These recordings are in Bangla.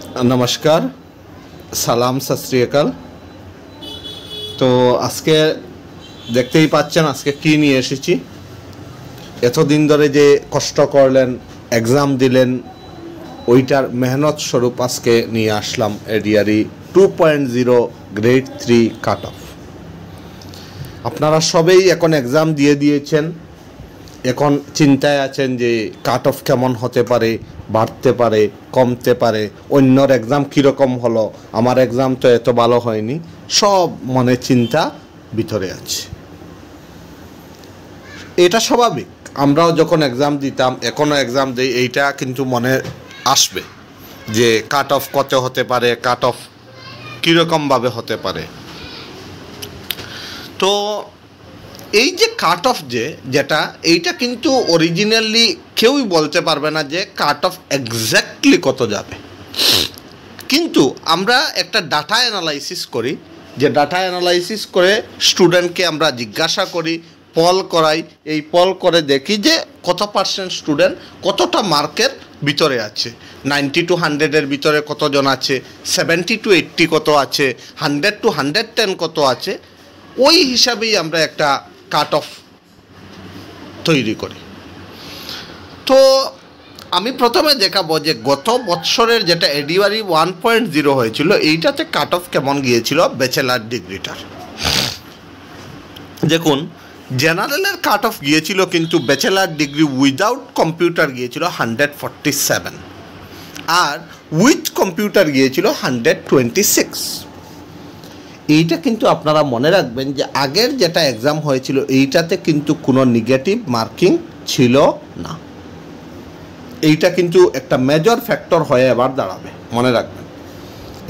नमस्कार सालाम सत श्री अकाल। तो आज के देखते ही पाচ্ছেন আজকে কি নিয়ে এসেছি। এতদিন ধরে যে কষ্ট করলেন এক্সাম দিলেন ওইটার মেহনত স্বরূপ আজকে নিয়ে আসলাম এডিআরই 2.0 গ্রেড 3 কাট অফ। আপনারা সবাই এখন এক্সাম দিয়ে দিয়েছেন, এখন চিন্তায় আছেন যে কাট অফ কেমন হতে পারে, বাড়তে পারে, কমতে পারে, অন্যর এক্সাম কীরকম হলো, আমার এক্সাম তো এত ভালো হয়নি, সব মনে চিন্তা ভিতরে আছে। এটা স্বাভাবিক, আমরাও যখন এক্সাম দিতাম এখনও এক্সাম দিই, এইটা কিন্তু মনে আসবে যে কাট অফ কত হতে পারে, কাট অফ কীরকমভাবে হতে পারে। তো এই যে কাট অফ যেটা এইটা কিন্তু অরিজিনালি কেউই বলতে পারবে না যে কাট অফ এক্স্যাক্টলি কত যাবে, কিন্তু আমরা একটা ডাটা অ্যানালাইসিস করি, যে ডাটা অ্যানালাইসিস করে স্টুডেন্টকে আমরা জিজ্ঞাসা করি, পল করাই, এই পল করে দেখি যে কত পার্সেন্ট স্টুডেন্ট কতটা মার্কের ভিতরে আছে, 90 to 100-এর ভিতরে কতজন আছে, 70 to 80 কত আছে, 100 to 110 কত আছে, ওই হিসাবেই আমরা একটা কাট অফ তৈরি করি। তো আমি প্রথমে দেখাবো যে গত বছরের যেটা এডিআরই 1.0 হয়েছিল এইটাতে কাট অফ কেমন গিয়েছিল ব্যাচেলার ডিগ্রিটার। দেখুন জেনারেলের কাট অফ গিয়েছিল কিন্তু ব্যাচেলার ডিগ্রি উইদাউট কম্পিউটার গিয়েছিল 147 আর উইথ কম্পিউটার গিয়েছিল 126। এইটা কিন্তু আপনারা মনে রাখবেন যে আগের যেটা এক্সাম হয়েছিল এইটাতে কিন্তু কোনো নেগেটিভ মার্কিং ছিল না। এইটা কিন্তু একটা মেজর ফ্যাক্টর হয়ে এবার দাঁড়াবে, মনে রাখবেন।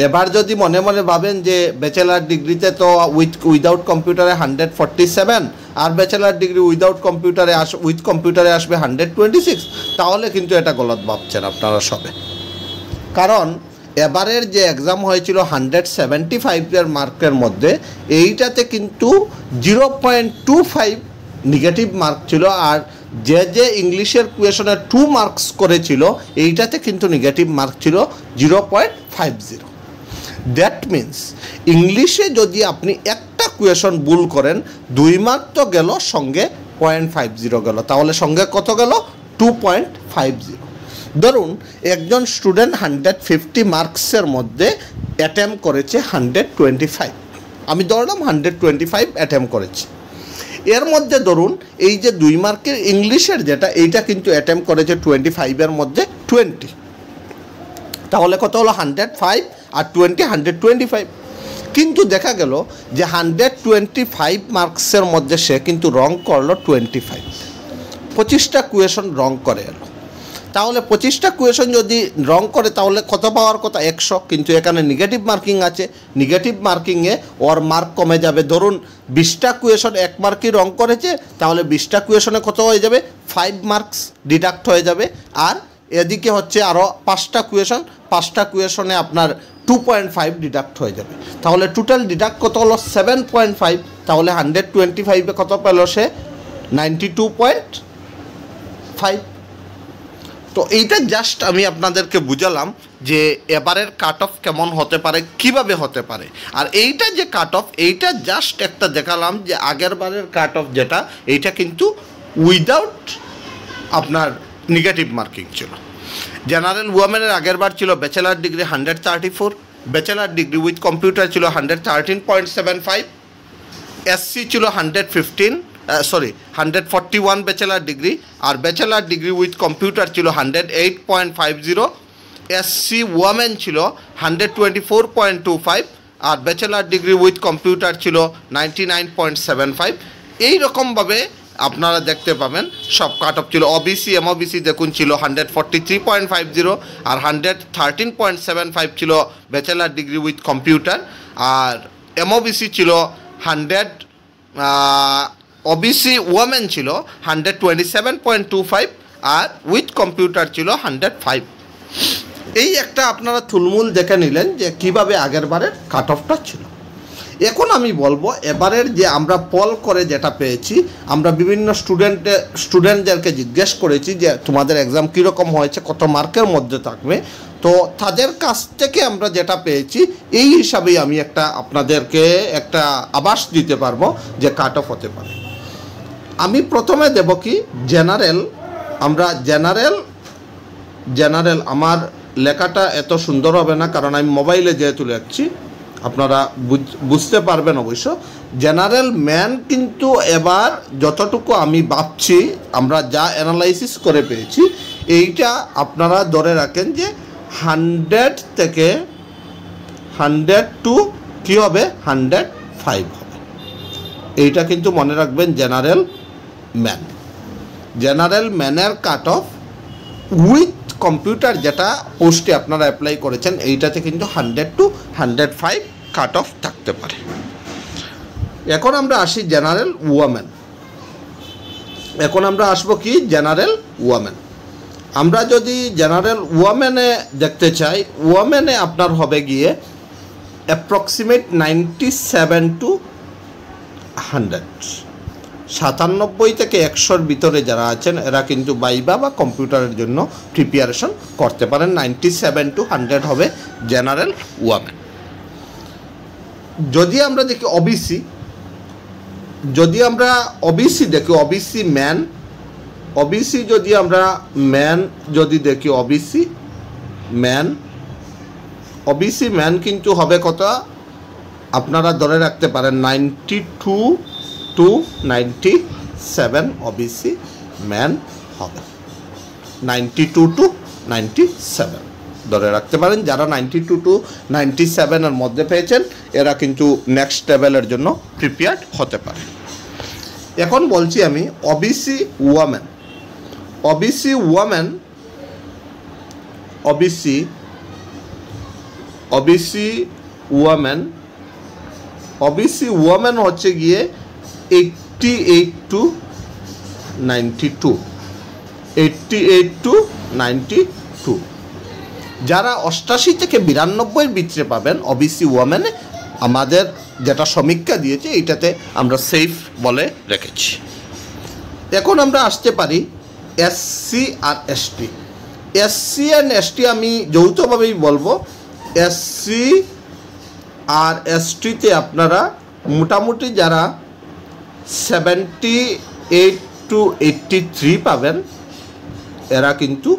এবার যদি মনে মনে ভাবেন যে ব্যাচেলার ডিগ্রিতে তো উইদাউট কম্পিউটারে 147 আর ব্যাচেলার ডিগ্রি উইথ কম্পিউটারে আসবে 126, তাহলে কিন্তু এটা গলত ভাবছেন আপনারা সবে। কারণ এবারের যে এক্সাম হয়েছিল 175-এর মার্কের মধ্যে এইটাতে কিন্তু 0.25 নেগেটিভ মার্ক ছিল, আর যে ইংলিশের কোয়েশনে 2 মার্কস করেছিল এইটাতে কিন্তু নেগেটিভ মার্ক ছিল 0.50। দ্যাট মিন্স ইংলিশে যদি আপনি একটা কোয়েশন ভুল করেন 2 মার্ক তো গেল, সঙ্গে 0.50 গেল, তাহলে সঙ্গে কত গেল 2.50। ধরুন একজন স্টুডেন্ট 150 মার্কসের মধ্যে অ্যাটেম্প করেছে 125, আমি ধরলাম 125 অ্যাটেম্প করেছে। এর মধ্যে ধরুন এই যে 2 মার্কের ইংলিশের যেটা এইটা কিন্তু অ্যাটেম্প করেছে 25-এর মধ্যে 20, তাহলে কত হলো 105 আর 20 125। কিন্তু দেখা গেল যে 125 মার্কসের মধ্যে সে কিন্তু রং করলো 25টা কোয়েশন রং করে এলো। তাহলে 25টা কোয়েশন যদি রং করে তাহলে কত পাওয়ার কথা 100, কিন্তু এখানে নেগেটিভ মার্কিং আছে, নেগেটিভ মার্কিংয়ে ওর মার্ক কমে যাবে। ধরুন 20টা কোয়েশন 1 মার্কই রং করেছে, তাহলে 20টা কোয়েশনে কত হয়ে যাবে 5 মার্কস ডিডাক্ট হয়ে যাবে। আর এদিকে হচ্ছে আরও 5টা কোয়েশনে আপনার 2.5 ডিডাক্ট হয়ে যাবে, তাহলে টোটাল ডিডাক্ট কত হলো 7.5। তাহলে 125-এ কত পেল সে 92.5। তো এইটা জাস্ট আমি আপনাদেরকে বুঝালাম যে এবারের কাট অফ কেমন হতে পারে, কিভাবে হতে পারে। আর এইটা যে কাট অফ এইটা জাস্ট একটা দেখালাম যে আগের বারের কাট অফ যেটা এইটা কিন্তু উইদাউট আপনার নেগেটিভ মার্কিং ছিল। জেনারেল ওয়ামেনের আগের বার ছিল bachelor degree 134, bachelor degree with computer ছিল 113.75, এসসি ছিল 141 ব্যাচেলার ডিগ্রি, আর ব্যাচেলার ডিগ্রি উইথ কম্পিউটার ছিল 108.50, এসসি ওয়ামেন ছিল 124.25 আর ব্যাচেলার ডিগ্রি উইথ কম্পিউটার ছিল 99.75। এই রকমভাবে আপনারা দেখতে পাবেন সব কাট অফ ছিল। ওবিসি এমওবিসি দেখুন ছিল 143.50 আর 113.75 ছিল ব্যাচেলার ডিগ্রি উইথ কম্পিউটার, আর এমওবিসি ছিল 100, ওবিসি ওয়ামেন ছিল 127.25 আর উইথ কম্পিউটার ছিল 105। এই একটা আপনারা থুলমূল দেখে নিলেন যে কীভাবে আগের বারের কাট অফটা ছিল। এখন আমি বলবো এবারের যে আমরা পল করে যেটা পেয়েছি, আমরা বিভিন্ন স্টুডেন্টদেরকে জিজ্ঞেস করেছি যে তোমাদের এক্সাম কীরকম হয়েছে, কত মার্কের মধ্যে থাকবে। তো তাদের কাছ থেকে আমরা যেটা পেয়েছি এই হিসাবেই আমি আপনাদেরকে একটা আভাস দিতে পারবো যে কাট অফ হতে পারে। আমি প্রথমে দেব কি জেনারেল। আমরা জেনারেল আমার লেখাটা এত সুন্দর হবে না, কারণ আমি মোবাইলে যেহেতু লিখছি, আপনারা বুঝতে পারবেন অবশ্য। জেনারেল ম্যান কিন্তু এবার যতটুকু আমি ভাবছি, আমরা যা অ্যানালাইসিস করে পেয়েছি, এইটা আপনারা ধরে রাখেন যে 100 থেকে 100 টু কী হবে 105 হবে। এইটা কিন্তু মনে রাখবেন জেনারেল ম্যানের কাট অফ উইথ কম্পিউটার যেটা পোস্টে আপনারা অ্যাপ্লাই করেছেন, এইটাতে কিন্তু 100 টু 105 কাট অফ থাকতে পারে। এখন আমরা আসি জেনারেল ওয়ামেন। এখন আমরা আসবো কি জেনারেল ওয়ামেন। আমরা যদি জেনারেল ওয়ামেনে দেখতে চাই, ওয়ামেনে আপনার হবে গিয়ে অ্যাপ্রক্সিমেট 97 টু 100, 97 থেকে 100-র ভিতরে যারা আছেন এরা কিন্তু ভাইভা বা কম্পিউটারের জন্য প্রিপারেশন করতে পারেন। 97 টু 100 হবে জেনারেল ওয়ামেন। যদি আমরা দেখি ওবিসি, দেখি ওবিসি ম্যান, যদি আমরা ম্যান যদি দেখি ওবিসি ম্যান কিন্তু হবে কত, আপনারা ধরে রাখতে পারেন 92 টু 97 ওবিসি ম্যান হবে। 92 টু 97 ধরে রাখতে পারেন। যারা 92 টু 97 এর মধ্যে পেয়েছেন এরা কিন্তু নেক্সট লেভেলের জন্য প্রিপেয়ার্ড হতে পারে। এখন বলছি আমি ওবিসি ওয়ামেন হচ্ছে গিয়ে 88 টু 92, 88 টু 92। যারা 88 থেকে 92-এর ভিতরে পাবেন ওবিসি ওয়ামেনে, আমাদের যেটা সমীক্ষা দিয়েছে এইটাতে আমরা সেফ বলে রেখেছি। এখন আমরা আসতে পারি এসসি আর এসটি। এসসি অ্যান্ড এসটি আমি যৌথভাবেই বলবো। এসসি আর এসটিতে আপনারা মোটামুটি যারা 78 টু 83 পাবেন, এরা কিন্তু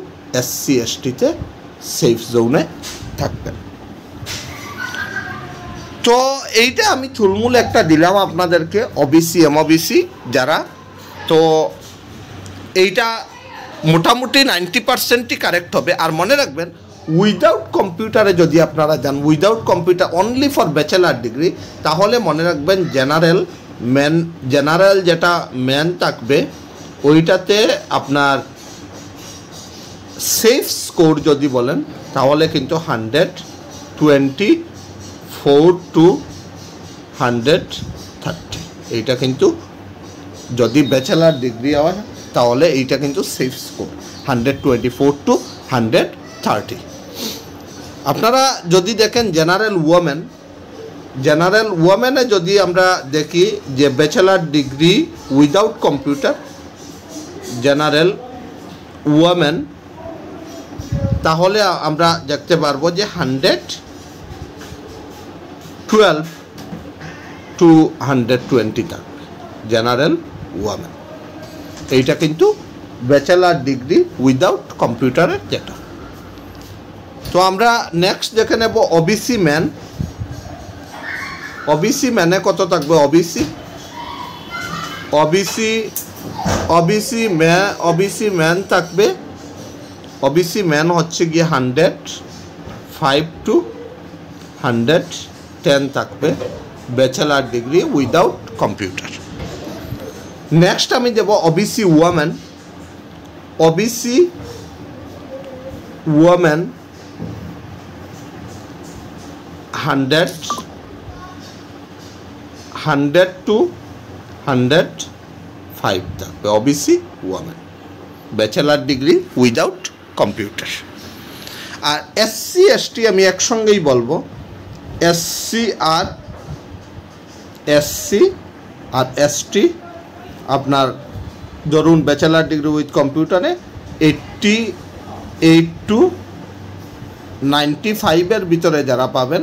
এসসি এসটিতে সেফ জোনে থাকবেন। তো এইটা আমি থুলমূল একটা দিলাম আপনাদেরকে ওবিসি এমওবিসি যারা। তো এইটা মোটামুটি 90%ই কারেক্ট হবে। আর মনে রাখবেন উইদাউট কম্পিউটারে যদি আপনারা যান, without computer only for bachelor degree, তাহলে মনে রাখবেন জেনারেল যেটা ম্যান থাকবে ওইটাতে আপনার সেফ স্কোর যদি বলেন তাহলে কিন্তু 124 টু 130। এইটা কিন্তু যদি ব্যাচেলার ডিগ্রি হয় তাহলে এইটা কিন্তু সেফ স্কোর 124 টু 130। আপনারা যদি দেখেন জেনারেল ওয়ামেনে যদি আমরা দেখি যে bachelor degree without computer general women, তাহলে আমরা দেখতে পারবো যে 112 টু 120 থাকবে জেনারেল ওয়ামেন। এইটা কিন্তু ব্যাচেলার ডিগ্রি উইদাউট কম্পিউটারের যেটা। তো আমরা নেক্সট দেখে নেব ওবিসি ম্যান। ওবিসি ম্যানে কত থাকবে? ওবিসি ম্যান থাকবে, ওবিসি ম্যান হচ্ছে গিয়ে 105 টু 110 থাকবে bachelor degree without computer. Next আমি দেব OBC women. OBC women 100 to 105 থাকবে OBC women bachelor degree without computer. আর এসসি এসটি আমি একসঙ্গেই বলবো। এসসি আর এসসি আর এসটি আপনার ধরুন ব্যাচেলার ডিগ্রি উইথ কম্পিউটারে 88 to 95 ভিতরে যারা পাবেন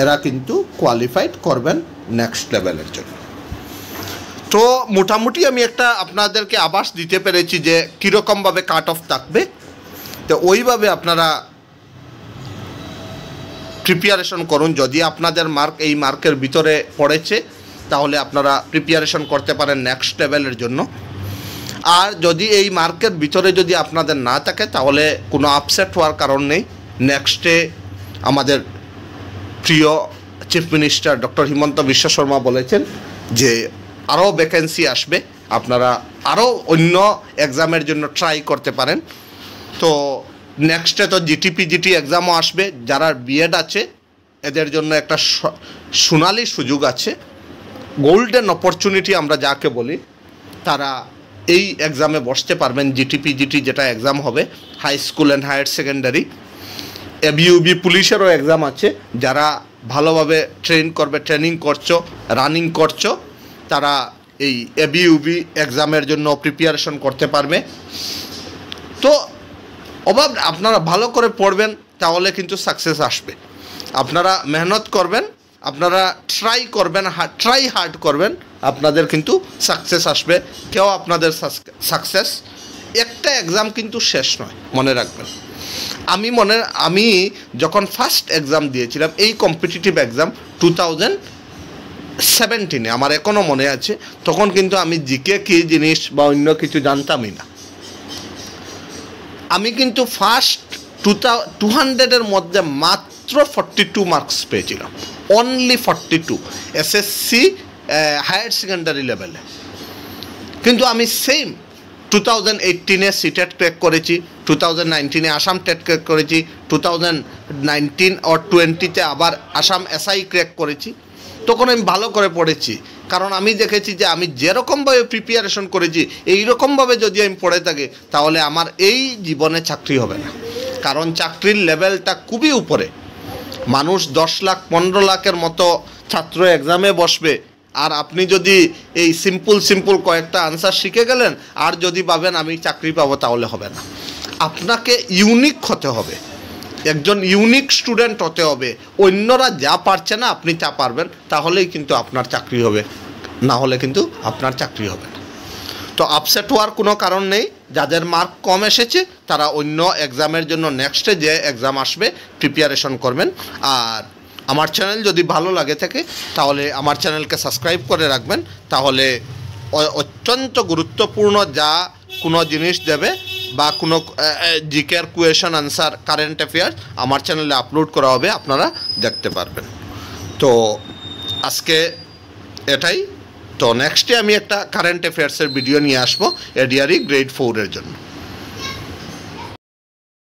এরা কিন্তু কোয়ালিফাইড করবেন নেক্সট লেভেলের জন্য। তো মোটামুটি আমি একটা আপনাদেরকে আভাস দিতে পেরেছি যে কীরকমভাবে কাট অফ থাকবে। তো ওইভাবে আপনারা প্রিপারেশন করুন। যদি আপনাদের মার্ক এই মার্কের ভিতরে পড়েছে তাহলে আপনারা প্রিপারেশন করতে পারেন নেক্সট লেভেলের জন্য। আর যদি এই মার্কের ভিতরে যদি আপনাদের না থাকে তাহলে কোনো আপসেট হওয়ার কারণ নেই। নেক্সটে আমাদের প্রিয় chief minister doctor Himanta Biswa Sarma বলেছেন যে আরও ভ্যাকেন্সি আসবে, আপনারা আরও অন্য এক্সামের জন্য ট্রাই করতে পারেন। তো নেক্সটে তো জিটিপিজিটি এক্সামও আসবে। যারা বিএড আছে এদের জন্য একটা সোনালি সুযোগ আছে, গোল্ডেন অপরচুনিটি আমরা যাকে বলি, তারা এই এক্সামে বসতে পারবেন। জিটিপিজিটি যেটা এক্সাম হবে high school and higher secondary. এবিইউবি পুলিশেরও এক্সাম আছে। যারা ভালোভাবে ট্রেনিং করছো, রানিং করছো, তারা এই এবিইউবি এক্সামের জন্য প্রিপারেশন করতে পারবে। তো আপনারা ভালো করে পড়বেন তাহলে কিন্তু সাকসেস আসবে। আপনারা মেহনত করবেন, আপনারা ট্রাই করবেন, ট্রাই হার্ড করবেন, আপনাদের কিন্তু সাকসেস আসবে। কেউ আপনাদের সাকসেস, একটা এক্সাম কিন্তু শেষ নয়, মনে রাখবেন। আমি যখন ফার্স্ট এক্সাম দিয়েছিলাম এই কম্পিটিটিভ এক্সাম 2017 আমার এখনও মনে আছে, তখন কিন্তু আমি জিকে কী জিনিস বা অন্য কিছু জানতামই না। আমি কিন্তু ফার্স্ট 200-এর মধ্যে মাত্র 42 মার্কস পেয়েছিলাম, অনলি 42, এসএসসি হায়ার সেকেন্ডারি লেভেলে। কিন্তু আমি সেম 2018-এ সিটেট ক্র্যাক করেছি, 2019-এ আসাম টেট ক্র্যাক করেছি, 2019 or 20-তে আবার আসাম এসআই ক্র্যাক করেছি। তখন আমি ভালো করে পড়েছি, কারণ আমি দেখেছি যে আমি যেরকমভাবে প্রিপারেশন করেছি এইরকমভাবে যদি আমি পড়ে থাকি তাহলে আমার এই জীবনে চাকরি হবে না। কারণ চাকরির লেভেলটা খুবই উপরে। মানুষ 10 লাখ 15 লাখের মতো ছাত্র এক্সামে বসবে, আর আপনি যদি এই সিম্পল কয়েকটা আনসার শিখে গেলেন আর যদি ভাবেন আমি চাকরি পাবো, তাহলে হবে না। আপনাকে ইউনিক হতে হবে, একজন ইউনিক স্টুডেন্ট হতে হবে। অন্যরা যা পারছে না আপনি তা পারবেন, তাহলেই কিন্তু আপনার চাকরি হবে, না হলে কিন্তু আপনার চাকরি হবে না। তো আপসেট হওয়ার কোনো কারণ নেই। যাদের মার্ক কম এসেছে তারা অন্য এক্সামের জন্য নেক্সটে যে এক্সাম আসবে প্রিপারেশন করবেন। আর আমার চ্যানেল যদি ভালো লাগে থাকে তাহলে আমার চ্যানেলকে সাবস্ক্রাইব করে রাখবেন, তাহলে অত্যন্ত গুরুত্বপূর্ণ যা কোনো জিনিস দেবে বা কোনো জিকের কোয়েশন আনসার কারেন্ট অ্যাফেয়ার্স আমার চ্যানেলে আপলোড করা হবে, আপনারা দেখতে পারবেন। তো আজকে এটাই। তো নেক্সটে আমি একটা কারেন্ট অ্যাফেয়ার্সের ভিডিও নিয়ে আসবো এডিআরই গ্রেড 4-এর জন্য।